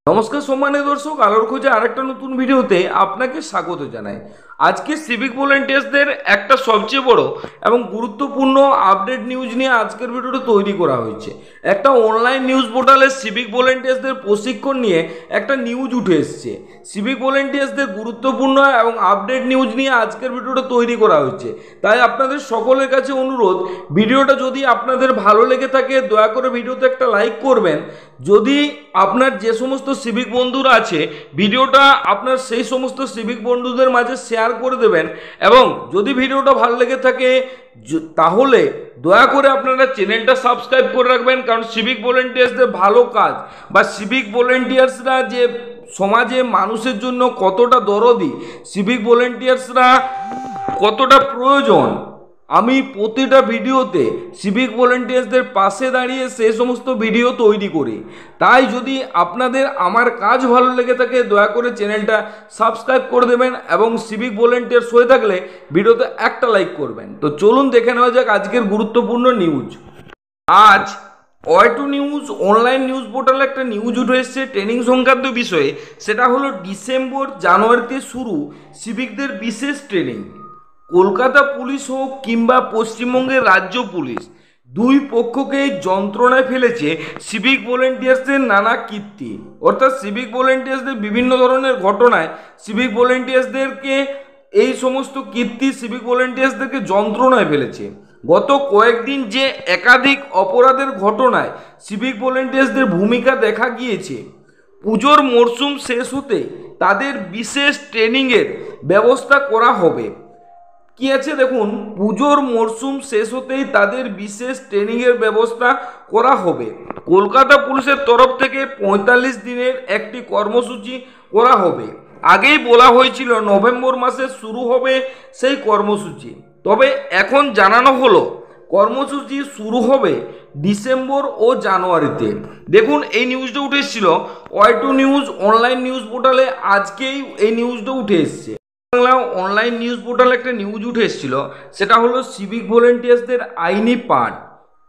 নমস্কার সম্মানীয় দর্শক, আলোর খোঁজে আরেকটা নতুন ভিডিওতে আপনাকে স্বাগত জানাই। আজকে সিভিক ভলেন্টিয়ার্সদের একটা সবচেয়ে বড় এবং গুরুত্বপূর্ণ আপডেট নিউজ নিয়ে আজকের ভিডিওটা তৈরি করা হয়েছে। একটা অনলাইন নিউজ পোর্টালে সিভিক ভলেন্টিয়ার্সদের প্রশিক্ষণ নিয়ে একটা নিউজ উঠে এসছে। সিভিক ভলেন্টিয়ার্সদের গুরুত্বপূর্ণ এবং আপডেট নিউজ নিয়ে আজকের ভিডিওটা তৈরি করা হয়েছে। তাই আপনাদের সকলের কাছে অনুরোধ, ভিডিওটা যদি আপনাদের ভালো লেগে থাকে দয়া করে ভিডিওতে একটা লাইক করবেন। যদি আপনার যে সমস্ত সিভিক বন্ধুরা আছে, ভিডিওটা আপনার সেই সমস্ত সিভিক বন্ধুদের মাঝে শেয়ার করে দেবেন। এবং যদি ভিডিওটা ভালো লেগে থাকে তাহলে দয়া করে আপনারা চ্যানেলটা সাবস্ক্রাইব করে রাখবেন, কারণ সিভিক ভলেন্টিয়ার্সদের ভালো কাজ বা সিভিক ভলেন্টিয়ার্সরা যে সমাজে মানুষের জন্য কতটা দরদি, সিভিক ভলেন্টিয়ার্সরা কতটা প্রয়োজন, আমি প্রতিটা ভিডিওতে সিভিক ভলেন্টিয়ার্সদের পাশে দাঁড়িয়ে সেই সমস্ত ভিডিও তৈরি করি। তাই যদি আপনাদের আমার কাজ ভালো লেগে থাকে দয়া করে চ্যানেলটা সাবস্ক্রাইব করে দেবেন এবং সিভিক ভলেন্টিয়ার্স হয়ে থাকলে ভিডিওতে একটা লাইক করবেন। তো চলুন দেখে নেওয়া যাক আজকের গুরুত্বপূর্ণ নিউজ। আজ ওয়াই2 নিউজ অনলাইন নিউজ পোর্টালে একটা নিউজ উঠে এসছে ট্রেনিং সংক্রান্ত বিষয়ে। সেটা হলো ডিসেম্বর জানুয়ারিতে শুরু সিভিকদের বিশেষ ট্রেনিং। কলকাতা পুলিশ হোক কিংবা পশ্চিমবঙ্গের রাজ্য পুলিশ, দুই পক্ষকেই যন্ত্রণায় ফেলেছে সিভিক ভলেন্টিয়ার্সদের নানা কীর্তি। অর্থাৎ সিভিক ভলেন্টিয়ার্সদের বিভিন্ন ধরনের ঘটনায় সিভিক ভলেন্টিয়ার্সদেরকে এই সমস্ত কীর্তি সিভিক ভলেন্টিয়ার্সদেরকে যন্ত্রণায় ফেলেছে। গত কয়েকদিন যে একাধিক অপরাধের ঘটনায় সিভিক ভলেন্টিয়ার্সদের ভূমিকা দেখা গিয়েছে, পুজোর মরশুম শেষ হতে তাদের বিশেষ ট্রেনিংয়ের ব্যবস্থা করা হবে। কি আছে দেখুন, পুজোর মরশুম শেষ হতেই তাদের বিশেষ ট্রেনিংয়ের ব্যবস্থা করা হবে। কলকাতা পুলিশের তরফ থেকে ৪৫ দিনের একটি কর্মসূচি করা হবে। আগেই বলা হয়েছিল নভেম্বর মাসে শুরু হবে সেই কর্মসূচি, তবে এখন জানানো হলো কর্মসূচি শুরু হবে ডিসেম্বর ও জানুয়ারিতে। দেখুন এই নিউজটা উঠে এসেছিল ওয়াই2 নিউজ অনলাইন নিউজ পোর্টালে, আজকেই এই নিউজটা উঠে এসছে। বাংলা অনলাইন নিউজ পোর্টালে একটা নিউজ উঠে এসেছিল, সেটা হলো সিভিক ভলেন্টিয়ার্সদের আইনি পাঠ।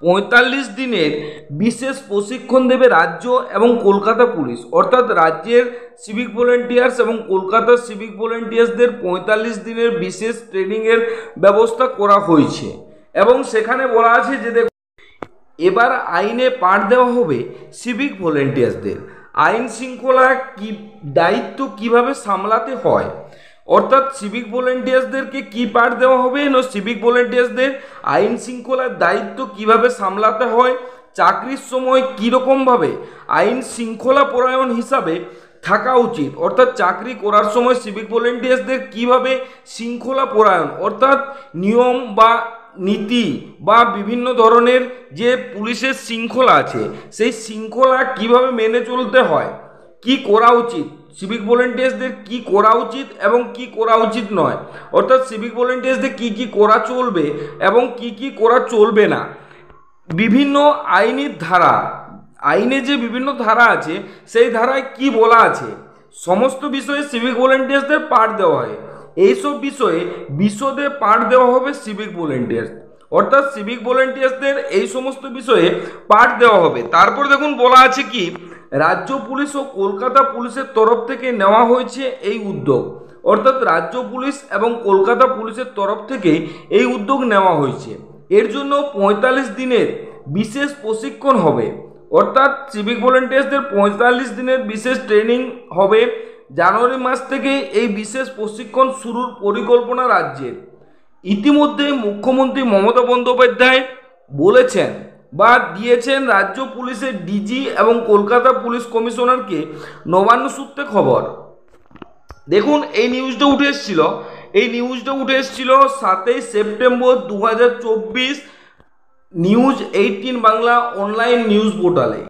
৪৫ দিনের বিশেষ প্রশিক্ষণ দেবে রাজ্য এবং কলকাতা পুলিশ। অর্থাৎ রাজ্যের সিভিক ভলেন্টিয়ার্স এবং কলকাতার সিভিক ভলেন্টিয়ার্সদের ৪৫ দিনের বিশেষ ট্রেনিংয়ের ব্যবস্থা করা হয়েছে। এবং সেখানে বলা আছে যে এবার আইনে পাঠ দেওয়া হবে সিভিক ভলেন্টিয়ার্সদের। আইন শৃঙ্খলা কি দায়িত্ব কিভাবে সামলাতে হয়, অর্থাৎ সিভিক ভলেন্টিয়ার্সদেরকে কি পাঠ দেওয়া হবে না, সিভিক ভলেন্টিয়ার্সদের আইন শৃঙ্খলার দায়িত্ব কিভাবে সামলাতে হয়, চাকরির সময় কীরকমভাবে আইন শৃঙ্খলা পরায়ণ হিসাবে থাকা উচিত। অর্থাৎ চাকরি করার সময় সিভিক ভলেন্টিয়ার্সদের কিভাবে শৃঙ্খলা পরায়ণ, অর্থাৎ নিয়ম বা নীতি বা বিভিন্ন ধরনের যে পুলিশের শৃঙ্খলা আছে সেই শৃঙ্খলা কিভাবে মেনে চলতে হয়, কি করা উচিত, সিভিক ভলেন্টিয়ার্সদের কি করা উচিত এবং কি করা উচিত নয়, অর্থাৎ সিভিক ভলেন্টিয়ার্সদের কি কি করা চলবে এবং কি কি করা চলবে না, বিভিন্ন আইনের ধারা, আইনে যে বিভিন্ন ধারা আছে সেই ধারায় কি বলা আছে, সমস্ত বিষয়ে সিভিক ভলেন্টিয়ার্সদের পাঠ দেওয়া হয়। এইসব বিষয়ে বিশদে পাঠ দেওয়া হবে সিভিক ভলেন্টিয়ার্স। অর্থাৎ সিভিক ভলেন্টিয়ার্সদের এই সমস্ত বিষয়ে পাঠ দেওয়া হবে। তারপর দেখুন বলা আছে কি, রাজ্য পুলিশ ও কলকাতা পুলিশের তরফ থেকে নেওয়া হয়েছে এই উদ্যোগ। অর্থাৎ রাজ্য পুলিশ এবং কলকাতা পুলিশের তরফ থেকে এই উদ্যোগ নেওয়া হয়েছে। এর জন্য ৪৫ দিনের বিশেষ প্রশিক্ষণ হবে। অর্থাৎ সিভিক ভলেন্টিয়ার্সদের ৪৫ দিনের বিশেষ ট্রেনিং হবে। জানুয়ারি মাস থেকে এই বিশেষ প্রশিক্ষণ শুরুর পরিকল্পনা রাজ্যের। ইতিমধ্যে মুখ্যমন্ত্রী মমতা বন্দ্যোপাধ্যায় বলেছেন বা দিয়েছেন রাজ্য পুলিশের ডিজি এবং কলকাতা পুলিশ কমিশনারকে নবান্ন সূত্রে খবর। দেখুন এই নিউজটা উঠে এসেছিল, এই নিউজটা উঠে এসেছিল ৭ই September ২০২৪ news ১৮ Bangla online news পোর্টালে।